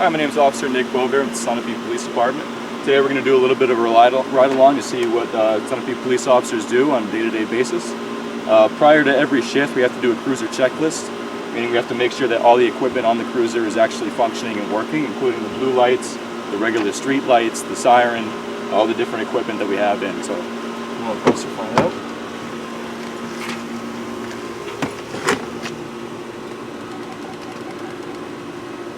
Hi, my name is Officer Nick Boisvert with the Sunapee Police Department. Today we're going to do a little bit of a ride along to see what Sunapee police officers do on a day-to-day basis. Prior to every shift, we have to do a cruiser checklist, meaning we have to make sure that all the equipment on the cruiser is actually functioning and working, including the blue lights, the regular street lights, the siren, all the different equipment that we have in. So, come on closer to find out.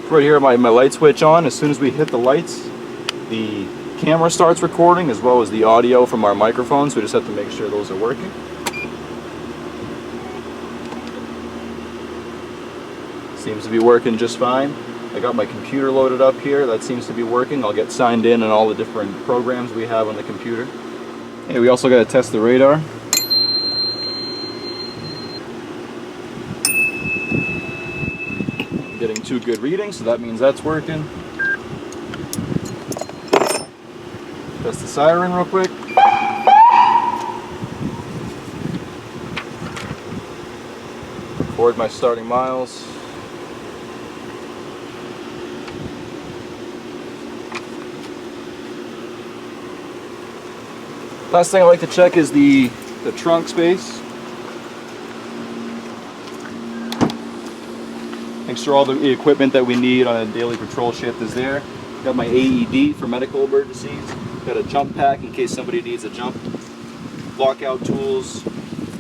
Right here, my light switch on. As soon as we hit the lights, the camera starts recording as well as the audio from our microphones. We just have to make sure those are working. Seems to be working just fine. I got my computer loaded up here. That seems to be working. I'll get signed in on all the different programs we have on the computer. Hey, we also got to test the radar. Getting 2 good readings, so that means that's working. Test the siren real quick. Record my starting miles. Last thing I like to check is the trunk space. Make sure all the equipment that we need on a daily patrol shift is there. Got my AED for medical emergencies. Got a jump pack in case somebody needs a jump. Lockout tools,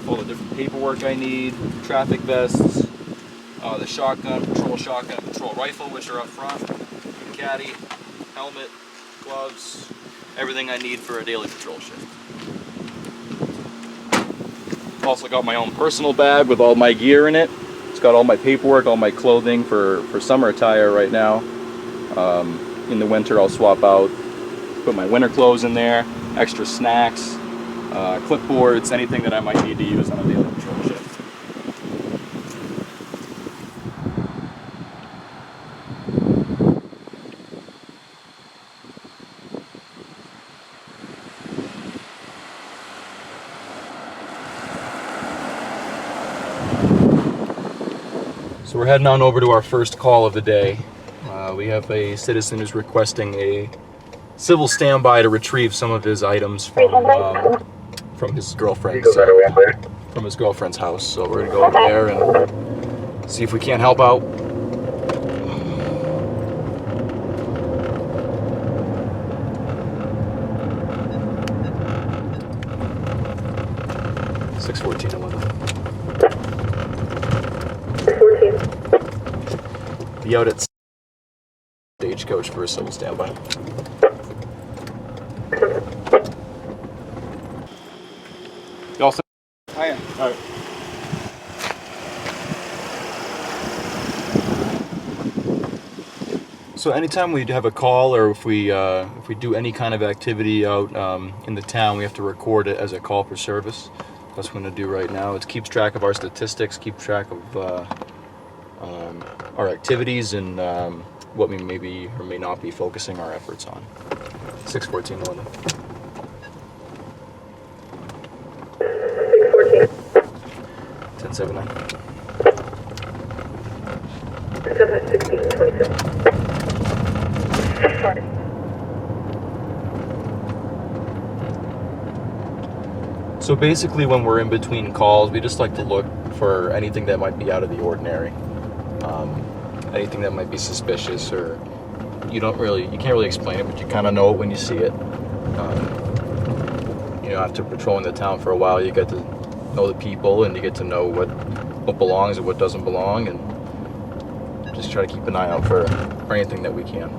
all the different paperwork I need, traffic vests, the shotgun, patrol rifle, which are up front, caddy, helmet, gloves, everything I need for a daily patrol shift. Also got my own personal bag with all my gear in it. It's got all my paperwork, all my clothing for summer attire right now. In the winter I'll swap out, put my winter clothes in there, extra snacks, clipboards, anything that I might need to use on a daily patrol shift. So we're heading on over to our first call of the day. We have a citizen who's requesting a civil standby to retrieve some of his items from his girlfriend's house. So we're gonna go over there and see if we can't help out. Be out at StageCoach for a civil standby. You all set? I am. All right. So anytime we have a call, or if we do any kind of activity out in the town, we have to record it as a call for service. That's what I'm going to do right now. It keeps track of our statistics, keeps track of our activities, and what we may be or may not be focusing our efforts on. 614 London. 614. 1079. 1627. So basically when we're in between calls, we just like to look for anything that might be out of the ordinary. Anything that might be suspicious, or you can't really explain it, but you kind of know it when you see it. After patrolling the town for a while, you get to know the people and you get to know what belongs and what doesn't belong, and just try to keep an eye out for anything that we can.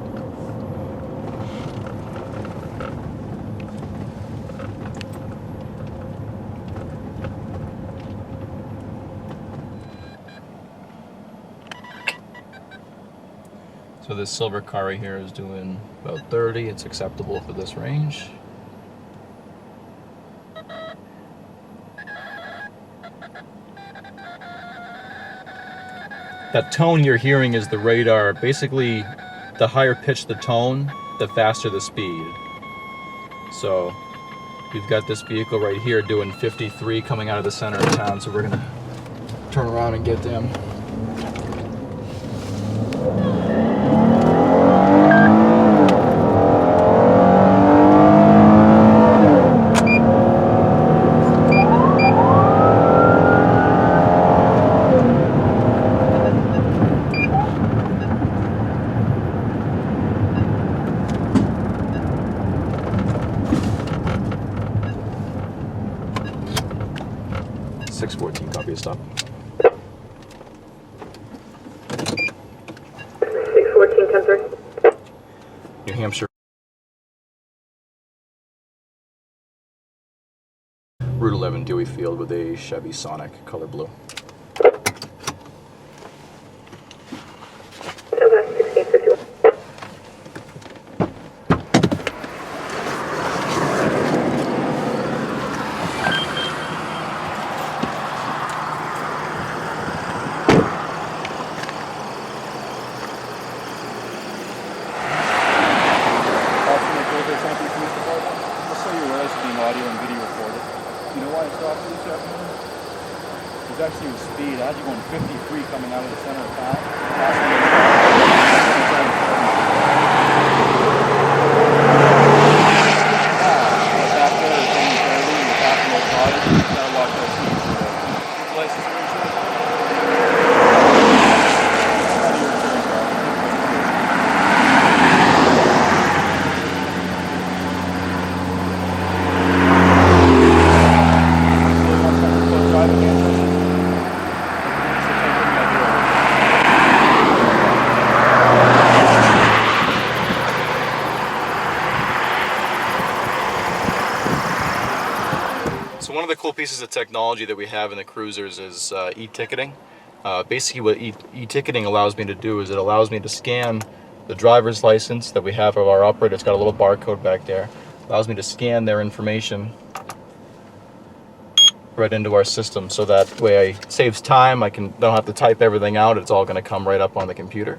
So this silver car right here is doing about 30. It's acceptable for this range. That tone you're hearing is the radar. Basically, the higher pitch the tone, the faster the speed. So we've got this vehicle right here doing 53 coming out of the center of town, so we're gonna turn around and get them. 10-3. New Hampshire. Route 11 Dewey Field with a Chevy Sonic, color blue. 10-16-51. Sunapee Police Department. Just so you're aware, this is being audio and video recorded. You know why I stopped you this afternoon? There's actually a speed. I had you going 53 coming out of the center of town. Back there is only 30, and you're passing those bodies. You gotta watch those speeds. License for insurance? So one of the cool pieces of technology that we have in the cruisers is e-ticketing. Basically what e-ticketing allows me to do is it allows me to scan the driver's license that we have of our operator. It's got a little barcode back there. It allows me to scan their information right into our system, so that way it saves time. I don't have to type everything out. It's all going to come right up on the computer.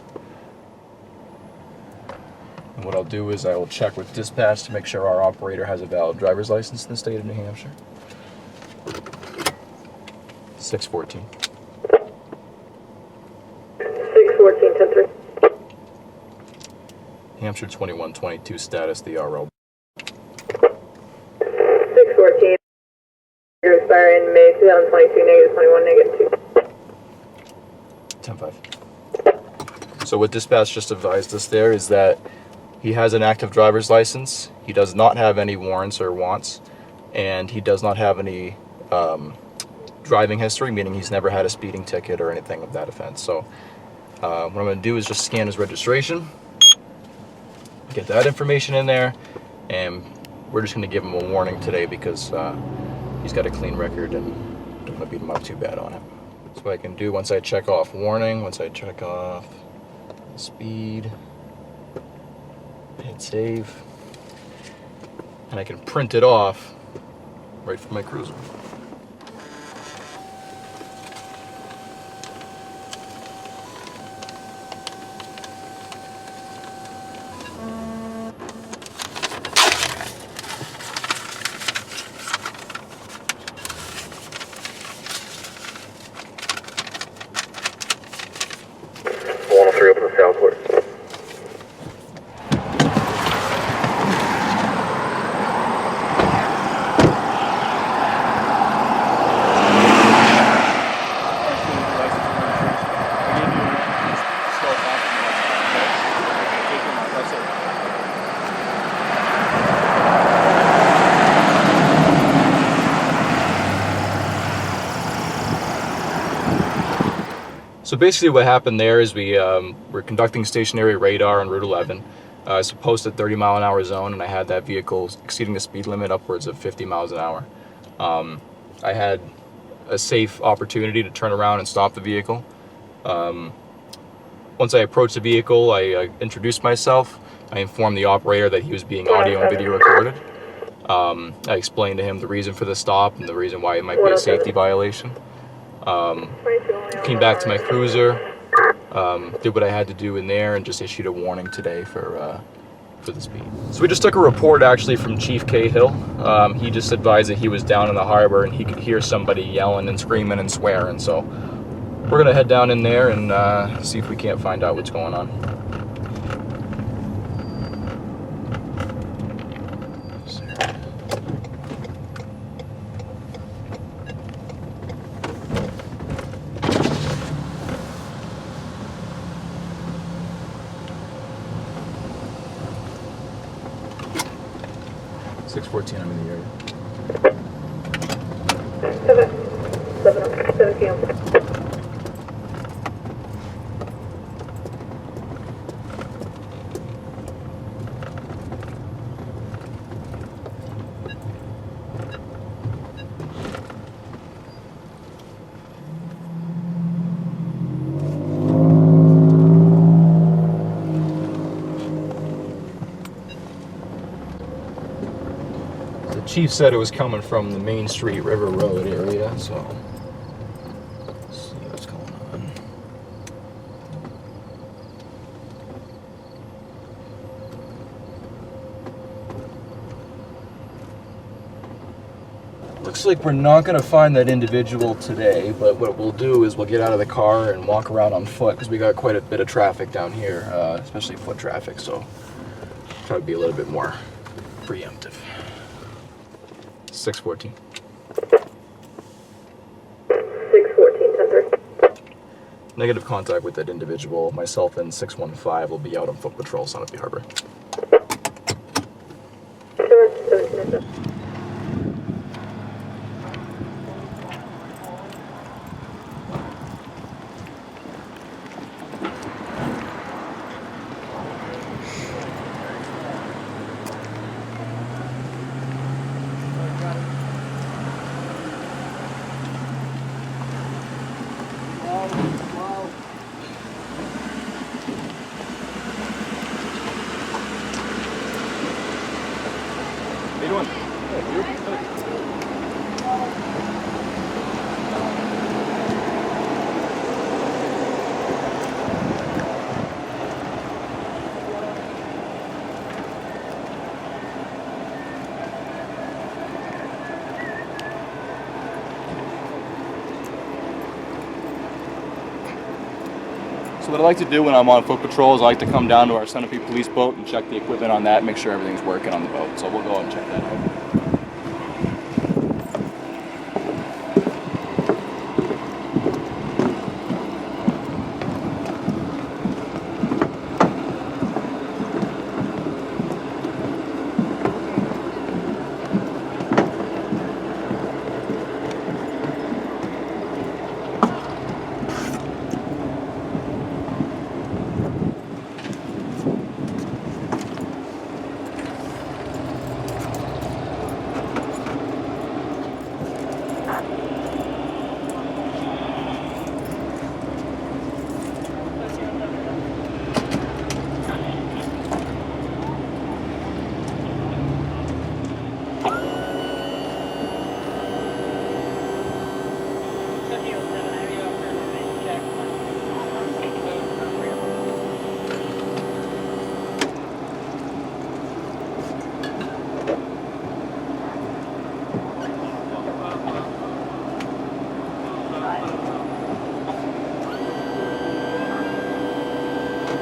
And what I'll do is I will check with dispatch to make sure our operator has a valid driver's license in the state of New Hampshire. 614. 614, 10-3. Hampshire 2122 status, the RO. 614. You're expiring May 2022, -21, -2. 10-5. So what dispatch just advised us there is that he has an active driver's license, he does not have any warrants or wants, and he does not have any driving history, meaning he's never had a speeding ticket or anything of that offense. So what I'm going to do is just scan his registration, get that information in there, and we're just going to give him a warning today because he's got a clean record and don't want to beat him up too bad on it. So what I can do once I check off warning, once I check off speed, hit save, and I can print it off right from my cruiser. Up to Southward. So basically what happened there is we're conducting stationary radar on Route 11. It's a posted 30-mile-an-hour zone, and I had that vehicle exceeding the speed limit upwards of 50 miles an hour. I had a safe opportunity to turn around and stop the vehicle. Once I approached the vehicle, I introduced myself. I informed the operator that he was being audio and video recorded. I explained to him the reason for the stop and the reason why it might be a safety violation. Came back to my cruiser, did what I had to do in there, and just issued a warning today for the speed. So we just took a report actually from Chief Cahill. He just advised that he was down in the harbor and he could hear somebody yelling and screaming and swearing. So we're gonna head down in there and see if we can't find out what's going on. 614, I'm in the area. 7 p.m. chief said it was coming from the Main Street River Road area, so let's see what's going on. Looks like we're not going to find that individual today, but what we'll do is we'll get out of the car and walk around on foot because we got quite a bit of traffic down here, especially foot traffic, so try to be a little bit more preemptive. 614. 614, 10-3. Negative contact with that individual. Myself and 615 will be out on foot patrol, Sunapee Harbor. Sure, 17. How you doing? So what I like to do when I'm on foot patrol is I like to come down to our Sunapee Police boat and check the equipment on that, make sure everything's working on the boat. So we'll go and check that out.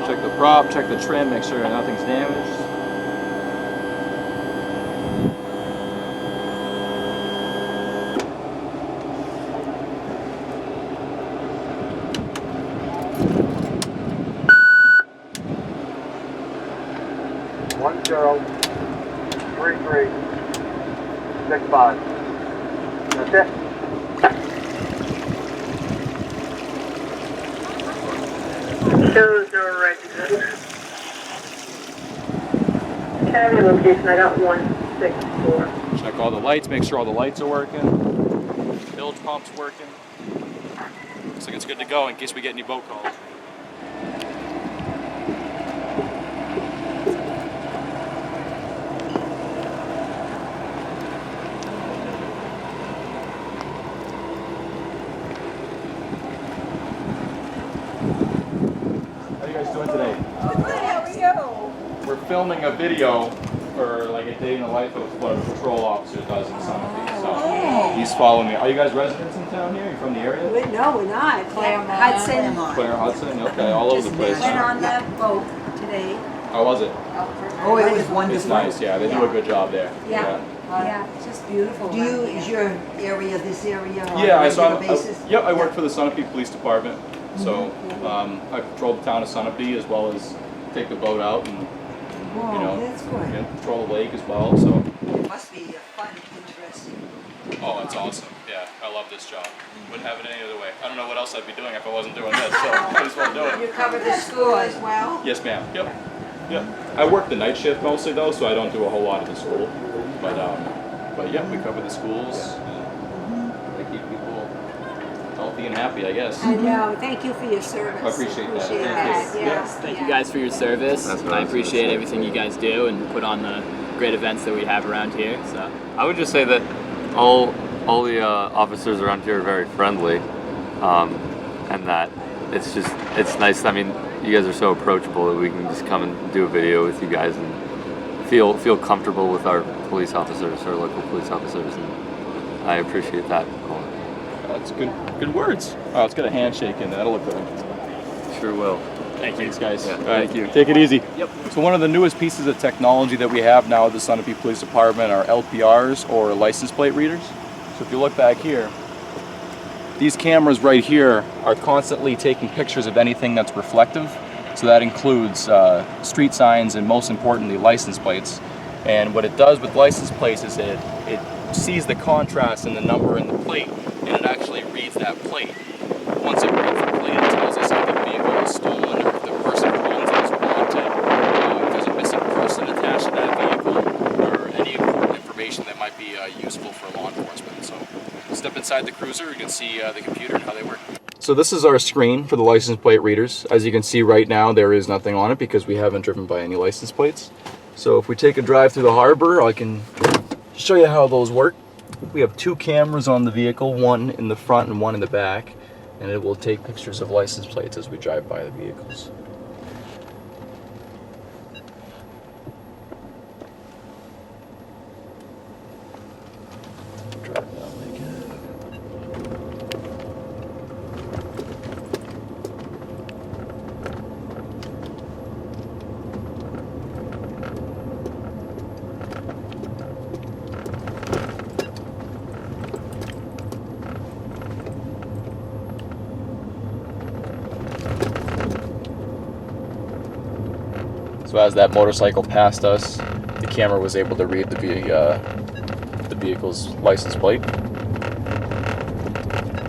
Check the prop, check the trim, make sure nothing's damaged. One 0 3 3 6 5. That's it. Shows no register. County location, I got 164. Check all the lights, make sure all the lights are working. Bilge pump's working. Looks like it's good to go in case we get any boat calls. How you guys doing today? How are you? We're filming a video for like a day in the life of what a patrol officer does in Sunapee. So he's following me. Are you guys residents in town here? You from the area? No, we're not. Hudson. Claire Hudson? Okay, all over the place. Went on the boat today. How was it? Oh, it was It's wonderful. nice, yeah. They do a good job there. Yeah, it's just beautiful. Do you, around is here. your area this area on Yeah, a I saw. regular basis? Yep, I work for the Sunapee Police Department. So I patrol the town of Sunapee as well as take the boat out and Whoa, you know, that's good. patrol the lake as well. So It must be fun, interesting. oh, it's awesome. Yeah, I love this job. Wouldn't have it any other way. I don't know what else I'd be doing if I wasn't doing this. So might as well do You it. cover the school as well? Yes, ma'am. Yep. Yep. I work the night shift mostly though, so I don't do a whole lot of the school. But yeah, we cover the schools. They keep people healthy and happy, I guess. I know. Thank you for your service. I appreciate that. Appreciate Thank you. that. Yeah. Thank you guys for your service. That's what I I was appreciate gonna say. everything you guys do and put on the great events that we have around here. So I would just say that all the officers around here are very friendly, and that it's nice. I mean, you guys are so approachable that we can just come and do a video with you guys and feel comfortable with our police officers, our local police officers, and I appreciate that. That's good words. Oh, let's get a handshake in there. That'll look good. Sure will. Thank you. Thanks, guys. Yeah, All right, thank you. Take it easy. Yep. So one of the newest pieces of technology that we have now at the Sunapee Police Department are LPRs, or license plate readers. So if you look back here, these cameras right here are constantly taking pictures of anything that's reflective. So that includes street signs and, most importantly, license plates. And what it does with license plates is it sees the contrast in the number in the plate, and it actually reads that plate. Once it reads the plate, it tells us if the vehicle is stolen or if the person who owns it is wanted, if there's a missing person attached to that vehicle, or any important information that might be useful for law enforcement. So step inside the cruiser, you can see the computer and how they work. So this is our screen for the license plate readers. As you can see right now, there is nothing on it because we haven't driven by any license plates. So if we take a drive through the harbor, I can show you how those work. We have two cameras on the vehicle, one in the front and one in the back, and it will take pictures of license plates as we drive by the vehicles. Drive that way again. So as that motorcycle passed us, the camera was able to read the vehicle's license plate.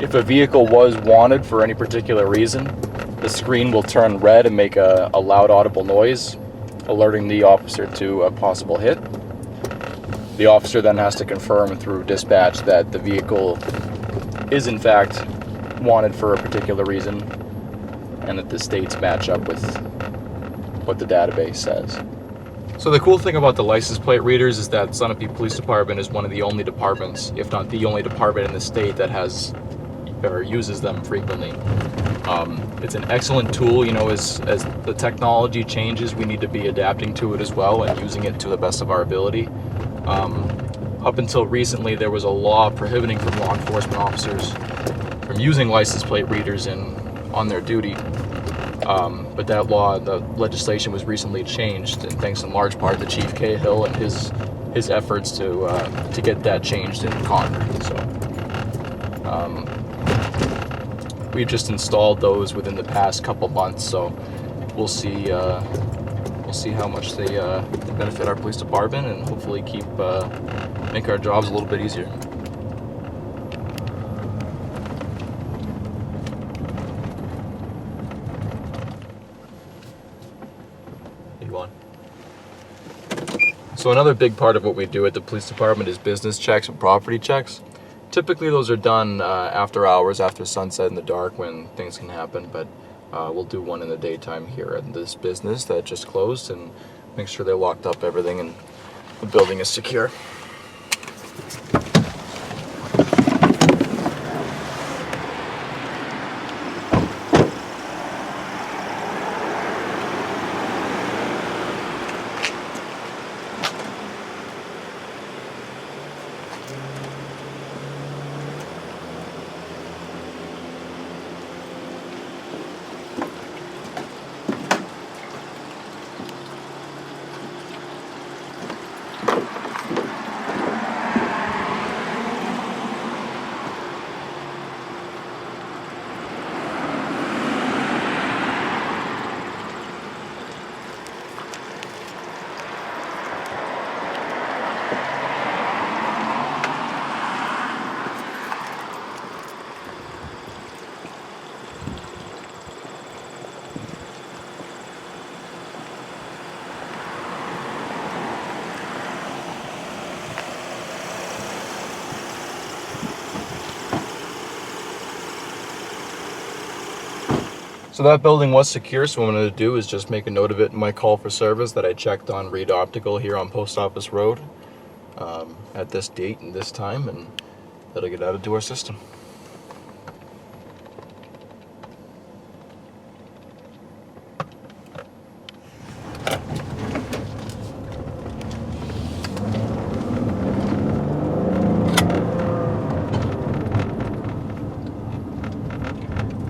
If a vehicle was wanted for any particular reason, the screen will turn red and make a loud audible noise, alerting the officer to a possible hit. The officer then has to confirm through dispatch that the vehicle is in fact wanted for a particular reason, and that the states match up with what the database says. So the cool thing about the license plate readers is that Sunapee Police Department is one of the only departments, if not the only department in the state that has or uses them frequently. It's an excellent tool. You know, as the technology changes, we need to be adapting to it as well and using it to the best of our ability. Up until recently, there was a law prohibiting from law enforcement officers from using license plate readers on their duty. But that law, the legislation was recently changed, and thanks in large part to Chief Cahill and his efforts to get that changed in Congress. So we just installed those within the past couple months, so we'll see how much they benefit our police department, and hopefully make our jobs a little bit easier. So another big part of what we do at the police department is business checks and property checks. Typically those are done after hours, after sunset in the dark, when things can happen, but we'll do one in the daytime here at this business that just closed and make sure they're locked up, everything, and the building is secure. So that building was secure, so what I'm going to do is just make a note of it in my call for service that I checked on Reed Optical here on Post Office Road at this date and this time, and that'll get added to our system.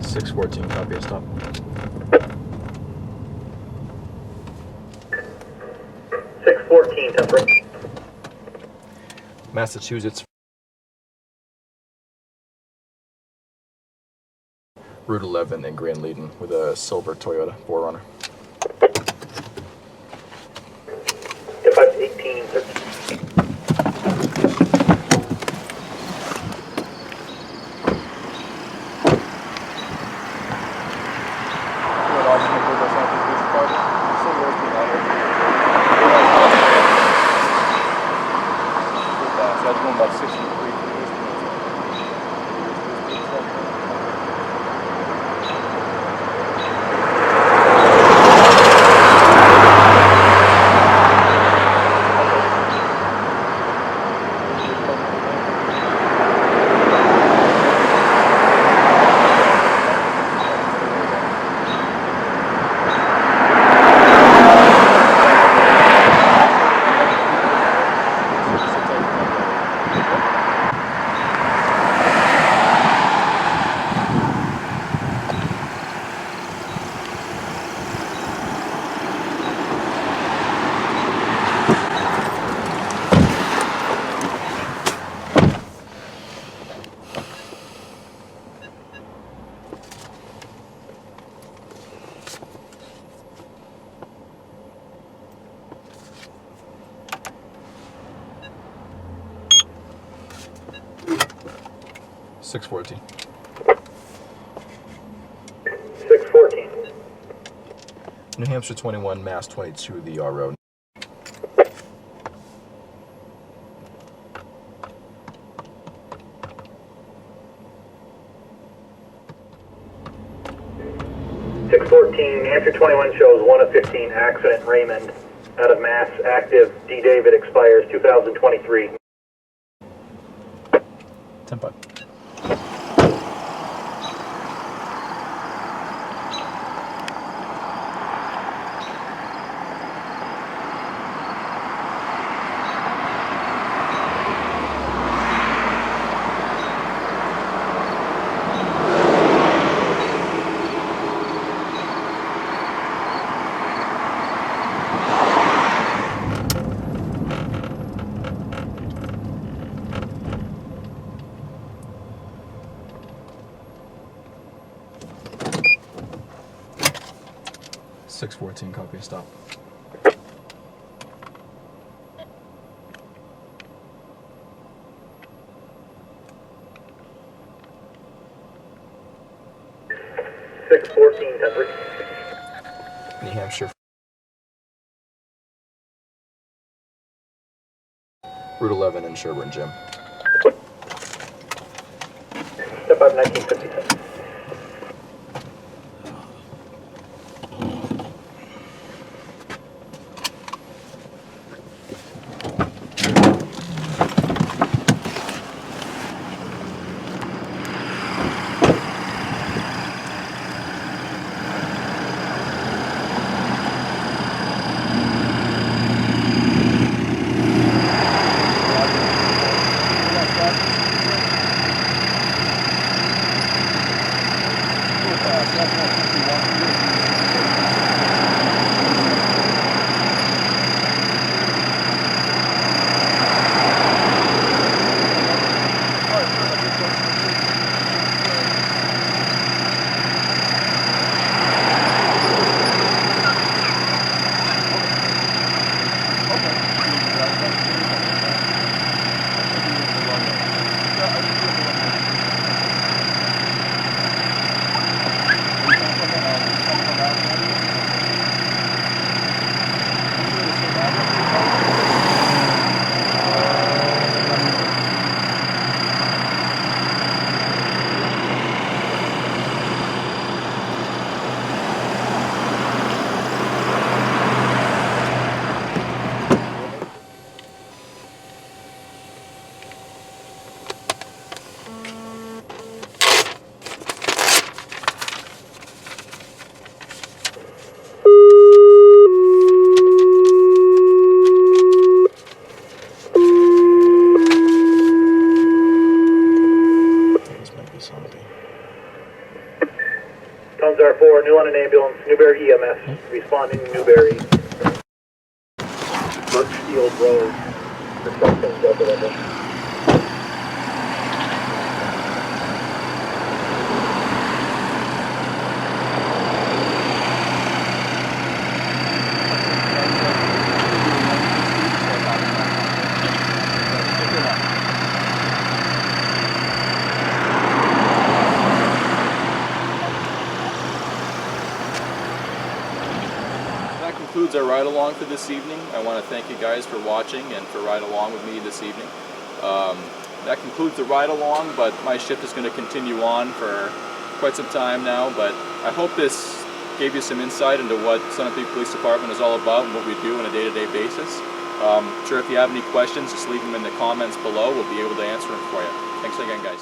.614, copy, stop. 614, temper. Massachusetts. Route 11 in Grand Leadon with a silver Toyota 4Runner. 518, 13. That's going about 63. .614. 614. New Hampshire 21, Mass 22, the R Road. New Hampshire 21 shows 1 of 15 accident Raymond out of Mass active. D. David expires 2023. 10-5. .614, copy, stop. New Hampshire. Route 11 in Sherburne, Jim. Step 5, 1957. EMS responding to Newberry. Birchfield Road. Requesting Delta Level. That concludes our ride along for this evening. I want to thank you guys for watching and for riding along with me this evening. That concludes the ride along, but my shift is going to continue on for quite some time now. But I hope this gave you some insight into what Sunapee Police Department is all about and what we do on a day-to-day basis. Sure, if you have any questions, just leave them in the comments below. We'll be able to answer them for you. Thanks again, guys.